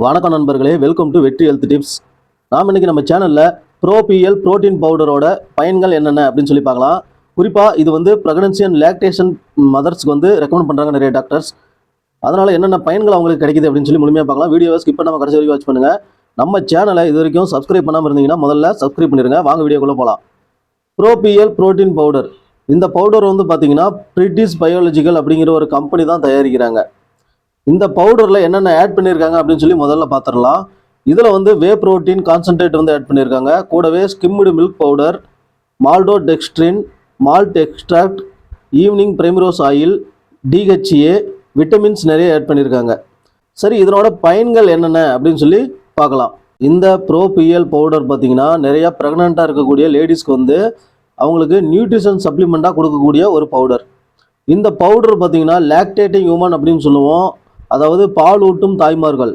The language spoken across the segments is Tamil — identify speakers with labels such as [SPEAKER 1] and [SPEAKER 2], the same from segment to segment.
[SPEAKER 1] வணக்கம் நண்பர்களே, வெல்கம் டு வெற்றி ஹெல்த் டிப்ஸ். நாம் இன்னைக்கு நம்ம சேனலில் ப்ரோபிஎல் புரோட்டீன் பவுடரோட பயன்கள் என்னென்ன அப்படின்னு சொல்லி பார்க்கலாம். குறிப்பாக இது வந்து ப்ரெக்னன்சி அண்ட் லாக்டேஷன் மதர்ஸ்க்கு வந்து ரெக்கமெண்ட் பண்ணுறாங்க நிறைய டாக்டர்ஸ். அதனால் என்னென்ன பயன்கள் அவங்களுக்கு கிடைக்குது அப்படின்னு சொல்லி முழுமையாக பார்க்கலாம். வீடியோவை ஸ்கிப் பண்ணாமல் கடைசி வரைக்கும் வாட்ச் பண்ணுங்கள். நம்ம சேனலை இது வரைக்கும் சப்ஸ்கிரைப் பண்ணாமல் இருந்தீங்கன்னா முதல்ல சப்ஸ்கிரைப் பண்ணிடுங்க. வாங்க வீடியோக்குள்ளே போகலாம். ப்ரோபிஎல் புரோட்டீன் பவுடர், இந்த பவுடர் வந்து பார்த்தீங்கன்னா பிரிட்டிஷ் பயாலஜிக்கல் அப்படிங்கிற ஒரு கம்பெனி தான் தயாரிக்கிறாங்க. இந்த பவுடரில் என்னென்ன ஆட் பண்ணியிருக்காங்க அப்படின்னு சொல்லி முதல்ல பார்த்துடலாம். இதில் வந்து வே புரோட்டீன் கான்சன்ட்ரேட் வந்து ஆட் பண்ணியிருக்காங்க. கூடவே skimmed milk powder, maltodextrin, malt extract, evening primrose oil, DHA, vitamins நிறைய ஆட் பண்ணியிருக்காங்க. சரி, இதனோட பயன்கள் என்னென்ன அப்படின்னு சொல்லி பார்க்கலாம். இந்த ப்ரோபிஎல் பவுடர் பார்த்திங்கன்னா நிறையா ப்ரெக்னெண்ட்டாக இருக்கக்கூடிய லேடிஸ்க்கு வந்து அவங்களுக்கு நியூட்ரிஷன் சப்ளிமெண்ட்டாக கொடுக்கக்கூடிய ஒரு பவுடர். இந்த பவுடர் பார்த்திங்கன்னா லாக்டேட்டிங் உமன் அப்படின்னு சொல்லுவோம். அதாவது பால் ஊட்டும் தாய்மார்கள்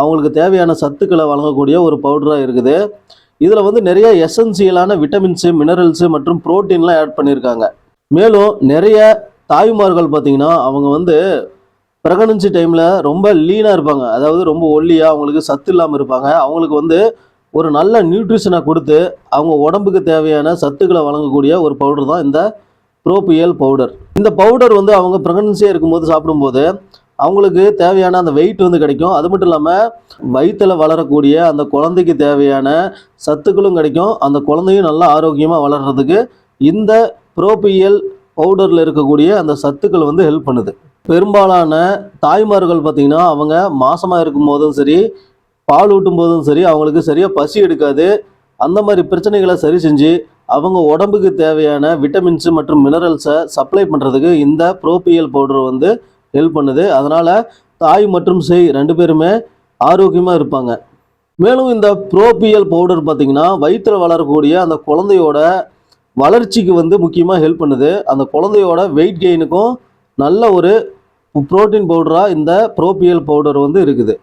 [SPEAKER 1] அவங்களுக்கு தேவையான சத்துக்களை வழங்கக்கூடிய ஒரு பவுடராக இருக்குது. இதில் வந்து நிறைய எசென்சியலான விட்டமின்ஸு, மினரல்ஸு மற்றும் புரோட்டீன்லாம் ஆட் பண்ணியிருக்காங்க. மேலும் நிறைய தாய்மார்கள் பார்த்திங்கன்னா அவங்க வந்து ப்ரெக்னன்சி டைமில் ரொம்ப லீனாக இருப்பாங்க. அதாவது ரொம்ப ஒல்லியாக, அவங்களுக்கு சத்து இல்லாமல் இருப்பாங்க. அவங்களுக்கு வந்து ஒரு நல்ல நியூட்ரிஷனை கொடுத்து அவங்க உடம்புக்கு தேவையான சத்துக்களை வழங்கக்கூடிய ஒரு பவுடர் தான் இந்த ப்ரோபிஎல் பவுடர். இந்த பவுடர் வந்து அவங்க ப்ரெக்னன்சியாக இருக்கும்போது சாப்பிடும்போது அவங்களுக்கு தேவையான அந்த வெயிட் வந்து கிடைக்கும். அது மட்டும் இல்லாமல் வயிற்றில் வளரக்கூடிய அந்த குழந்தைக்கு தேவையான சத்துக்களும் கிடைக்கும். அந்த குழந்தையும் நல்லா ஆரோக்கியமாக வளர்கிறதுக்கு இந்த ப்ரோபிஎல் பவுடரில் இருக்கக்கூடிய அந்த சத்துக்கள் வந்து ஹெல்ப் பண்ணுது. பெரும்பாலான தாய்மார்கள் பார்த்திங்கன்னா அவங்க மாசமாக இருக்கும் போதும் சரி, பால் ஊட்டும் போதும் சரி, அவங்களுக்கு சரியாக பசி எடுக்காது. அந்த மாதிரி பிரச்சனைகளை சரி செஞ்சு அவங்க உடம்புக்கு தேவையான விட்டமின்ஸு மற்றும் மினரல்ஸை சப்ளை பண்ணுறதுக்கு இந்த ப்ரோபிஎல் பவுடர் வந்து ஹெல்ப் பண்ணுது. அதனால் தாய் மற்றும் சேய் ரெண்டு பேருமே ஆரோக்கியமாக இருப்பாங்க. மேலும் இந்த ப்ரோபிஎல் பவுடர் பார்த்திங்கன்னா வயிற்றில் வளரக்கூடிய அந்த குழந்தையோட வளர்ச்சிக்கு வந்து முக்கியமாக ஹெல்ப் பண்ணுது. அந்த குழந்தையோட வெயிட் கெயினுக்கும் நல்ல ஒரு புரோட்டீன் பவுடராக இந்த ப்ரோபிஎல் பவுடர் வந்து இருக்குது.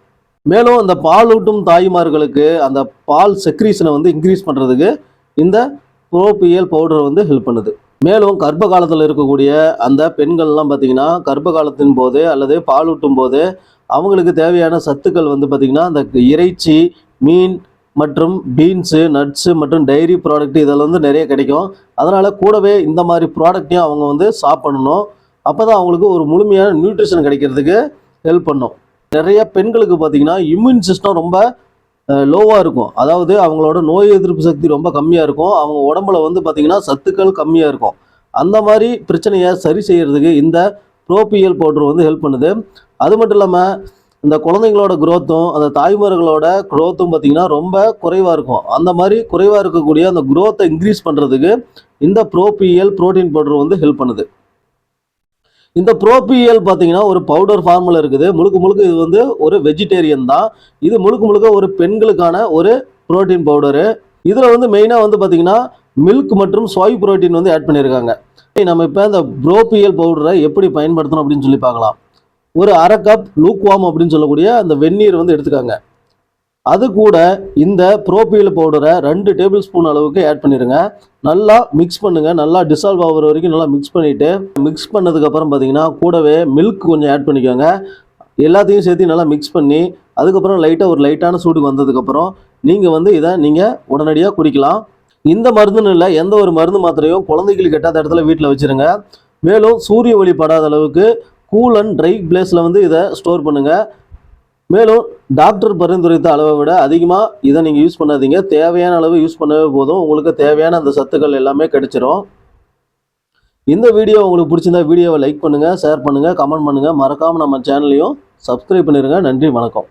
[SPEAKER 1] மேலும் அந்த பால் ஊட்டும் தாய்மார்களுக்கு அந்த பால் செக்ரீஷனை வந்து இன்க்ரீஸ் பண்ணுறதுக்கு இந்த ப்ரோபிஎல் பவுடர் வந்து ஹெல்ப் பண்ணுது. மேலும் கர்ப்ப காலத்தில் இருக்கக்கூடிய அந்த பெண்கள்லாம் பார்த்திங்கன்னா கர்ப்ப காலத்தின் போது அல்லது பாலூட்டும் போது அவங்களுக்கு தேவையான சத்துக்கள் வந்து பார்த்திங்கன்னா அந்த இறைச்சி, மீன் மற்றும் பீன்ஸு, நட்ஸு மற்றும் டைரி ப்ராடக்ட் இதெல்லாம் வந்து நிறைய கிடைக்கும். அதனால் கூடவே இந்த மாதிரி ப்ராடக்டையும் அவங்க வந்து சாப்பிடணும். அப்போ தான் அவங்களுக்கு ஒரு முழுமையான நியூட்ரிஷன் கிடைக்கிறதுக்கு ஹெல்ப் பண்ணும். நிறைய பெண்களுக்கு பார்த்திங்கன்னா இம்யூன் சிஸ்டம் ரொம்ப லோவாக இருக்கும். அதாவது அவங்களோட நோய் எதிர்ப்பு சக்தி ரொம்ப கம்மியாக இருக்கும். அவங்க உடம்புல வந்து பார்த்திங்கன்னா சத்துக்கள் கம்மியாக இருக்கும். அந்த மாதிரி பிரச்சனையை சரி செய்கிறதுக்கு இந்த ப்ரோபிஎல் பவுடர் வந்து ஹெல்ப் பண்ணுது. அது மட்டும் இல்லாமல் இந்த குழந்தைங்களோட க்ரோத்தும் அந்த தாய்மார்களோட க்ரோத்தும் பார்த்திங்கன்னா ரொம்ப குறைவாக இருக்கும். அந்த மாதிரி குறைவாக இருக்கக்கூடிய அந்த க்ரோத்தை இன்க்ரீஸ் பண்ணுறதுக்கு இந்த ப்ரோபிஎல் புரோட்டீன் பவுடர் வந்து ஹெல்ப் பண்ணுது. இந்த ப்ரோபிஎல் பார்த்தீங்கன்னா ஒரு பவுடர் ஃபார்மில் இருக்குது. முழுக்க இது வந்து ஒரு வெஜிடேரியன் தான். இது முழுக்க ஒரு பெண்களுக்கான ஒரு புரோட்டீன் பவுடரு. இதில் வந்து மெயினாக வந்து பார்த்திங்கன்னா மில்க் மற்றும் சோய் புரோட்டீன் வந்து ஆட் பண்ணியிருக்காங்க. நம்ம இப்போ இந்த ப்ரோபிஎல் பவுடரை எப்படி பயன்படுத்தணும் அப்படின்னு சொல்லி பார்க்கலாம். ஒரு அரை கப் லூக்வார்ம் அப்படின்னு சொல்லக்கூடிய அந்த வெந்நீர் வந்து எடுத்துக்காங்க. அது கூட இந்த ப்ரோபிஎல் பவுடரை 2 டேபிள் ஸ்பூன் அளவுக்கு ஆட் பண்ணிடுங்க. நல்லா மிக்ஸ் பண்ணுங்கள். நல்லா டிசால்வ் ஆகிற வரைக்கும் நல்லா மிக்ஸ் பண்ணிவிட்டு, மிக்ஸ் பண்ணதுக்கப்புறம் பார்த்தீங்கன்னா கூடவே மில்க் கொஞ்சம் ஆட் பண்ணிக்கோங்க. எல்லாத்தையும் சேர்த்து நல்லா மிக்ஸ் பண்ணி அதுக்கப்புறம் ஒரு லைட்டான சூடுக்கு வந்ததுக்கப்புறம் நீங்கள் வந்து இதை உடனடியாக குடிக்கலாம். இந்த மருந்துன்னு இல்லை, எந்த ஒரு மருந்து மாத்திரையும் குழந்தைகளுக்கு கெட்டாத இடத்துல வீட்டில் வச்சுருங்க. மேலும் சூரிய ஒளி படாத அளவுக்கு கூல் அண்ட் ட்ரை பிளேஸில் வந்து இதை ஸ்டோர் பண்ணுங்கள். மேலும் டாக்டர் பரிந்துரைத்த அளவை விட அதிகமாக இதை நீங்கள் யூஸ் பண்ணாதீங்க. தேவையான அளவு யூஸ் பண்ணவே போதும். உங்களுக்கு தேவையான அந்த சத்துக்கள் எல்லாமே கிடைச்சிரும். இந்த வீடியோ உங்களுக்கு பிடிச்சிருந்தா வீடியோவை லைக் பண்ணுங்கள், ஷேர் பண்ணுங்கள், கமெண்ட் பண்ணுங்கள். மறக்காமல் நம்ம சேனலையும் சப்ஸ்கிரைப் பண்ணிடுங்க. நன்றி, வணக்கம்.